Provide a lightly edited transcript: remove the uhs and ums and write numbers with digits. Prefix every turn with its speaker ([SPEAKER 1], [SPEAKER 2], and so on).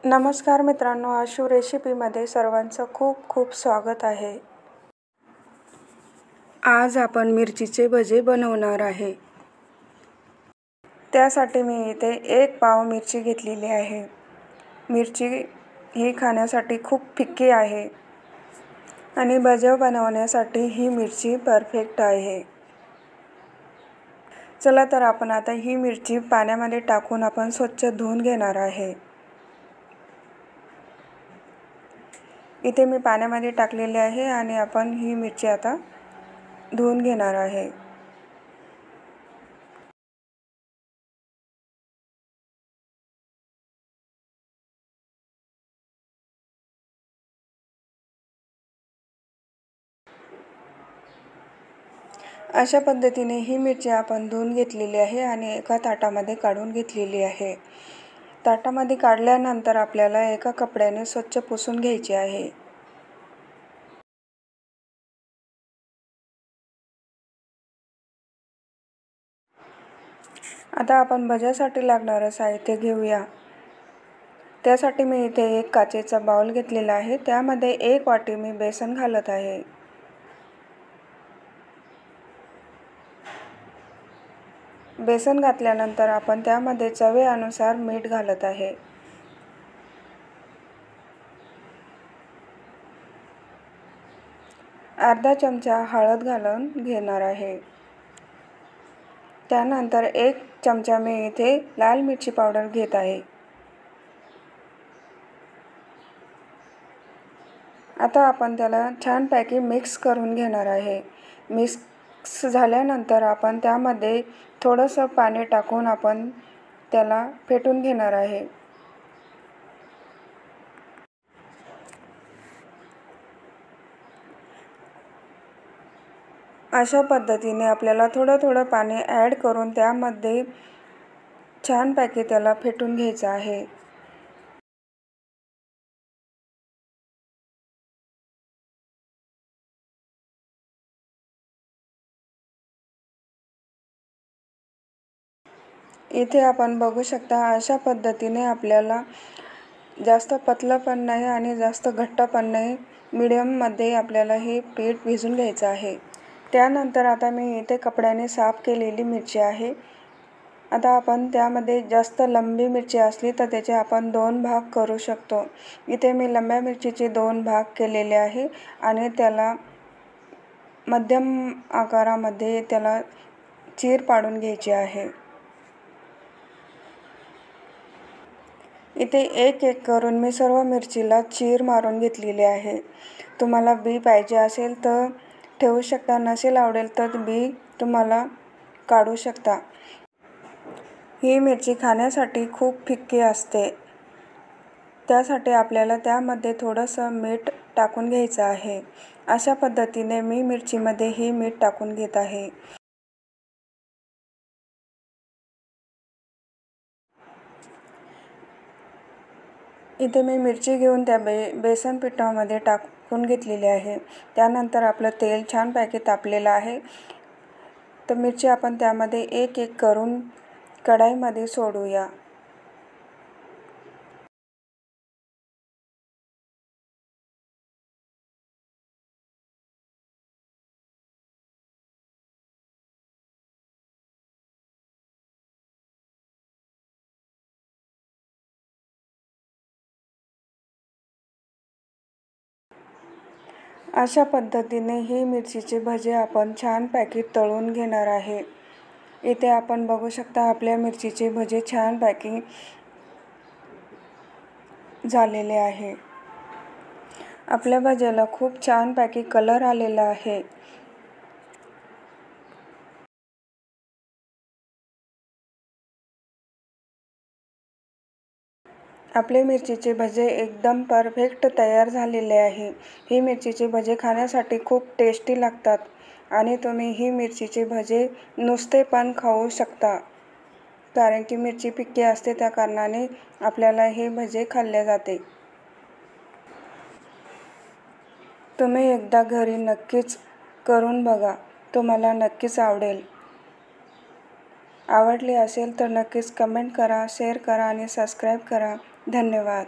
[SPEAKER 1] नमस्कार मित्रांनो, आशू रेसिपीमध्ये सर्वांचं खूप खूप स्वागत आहे। आज आपण मिरचीचे भजे बनवणार आहे। त्यासाठी मी इथे 1 पाव मिरची घेतलेली आहे। मिरची ही खाण्यासाठी खूप फिक्की आहे आणि भजे बनवण्यासाठी ही मिरची परफेक्ट आहे। चला तर आपण आता ही मिरची पाण्यामध्ये टाकून आपण स्वच्छ धुवून घेणार आहे। इथे मी पाण्यामध्ये टाकलेले आहे आणि आपण ही मिरची आता धुवून घेणार आहे। अशा पद्धतीने ही मिरची आपण धुवून घेतलेली आहे आणि एका ताटामध्ये काढून घेतलेली आहे। ताटामध्ये काढल्यानंतर आपल्याला एका कपड्याने स्वच्छ पुसून घ्यायची आहे। आता आपण भज्यासाठी लागणारे साहित्य घेऊया। त्यासाठी मी इथे एक काचेचा बाउल घेतलेला आहे। त्यामध्ये 1 वाटी मी बेसन घालत आहे। बेसन घातल्यानंतर आपण त्यामध्ये चवीनुसार मीठ घालत आहे। अर्धा चमचा हळद घालून घेणार आहे। त्यानंतर 1 चमचा मी इथे लाल मिरची पावडर घेत आहे। आता आपण त्याला छानपैकी मिक्स करून घेणार आहे। मिक्स झाल्यानंतर आपण त्यामध्ये थोडंसं पाणी टाकून आपण त्याला फेटून घेणार आहे। अशा पद्धतीने आपल्याला थोडं पाणी ॲड करून त्यामध्ये छानपैकी त्याला फेटून घ्यायचं आहे। इथे आपण बघू शकता अशा पद्धतीने आपल्याला जास्त पतलं पण नाही आणि जास्त घट्ट पण नाही, मीडियममध्ये आपल्याला हे पीठ भिजून घ्यायचं आहे। त्यानंतर आता मी इथे कपड्याने साफ केलेली मिरची आहे। आता आपण त्यामध्ये जास्त लंबी मिरची असली तर त्याचे आपण 2 भाग करू शकतो। इथे मी लंब्या मिरचीचे 2 भाग केलेले आहे आणि त्याला मध्यम आकारामध्ये त्याला चीर पाडून घ्यायची आहे। इथे एक करून मी सर्व मिरचीला चीर मारून घेतलेली आहे। तुम्हाला बी पाहिजे असेल तर ठेवू शकता, नसेल आवडेल तर बी तुम्हाला काढू शकता। ही मिरची खाण्यासाठी खूप फिक्की असते, त्यासाठी आपल्याला त्यामध्ये थोडंसं मीठ टाकून घ्यायचं आहे। अशा पद्धतीने मी मिरचीमध्ये ही मीठ टाकून घेत आहे। इथे मी मिरची घेऊन त्या बेसन पिठामध्ये टाकून घेतलेली आहे। त्यानंतर आपलं तेल छानपैकी तापलेलं आहे, तर मिरची आपण त्यामध्ये एक करून कढईमध्ये सोडूया। अशा पद्धतीने ही मिरचीचे भजे आपण छानपैकी तळून घेणार आहे। इथे आपण बघू शकता आपल्या मिरचीचे भजे छानपैकी झालेले आहे। आपल्या भज्याला खूप छानपैकी कलर आलेला आहे। आपले मिरचीचे भजे एकदम परफेक्ट तयार झालेले आहे। ही मिरचीचे भजे खाण्यासाठी खूप टेस्टी लागतात आणि तुम्ही ही मिरचीचे भजे नुसते पण खाऊ शकता, कारण की मिरची फिक्की असते त्या कारणाने आपल्याला हे भजे खाल्ले जाते। तुम्ही एकदा घरी नक्कीच करून बघा, तुम्हाला नक्कीच आवडेल। आवडले असेल तर नक्कीच कमेंट करा, शेअर करा आणि सबस्क्राईब करा। धन्यवाद।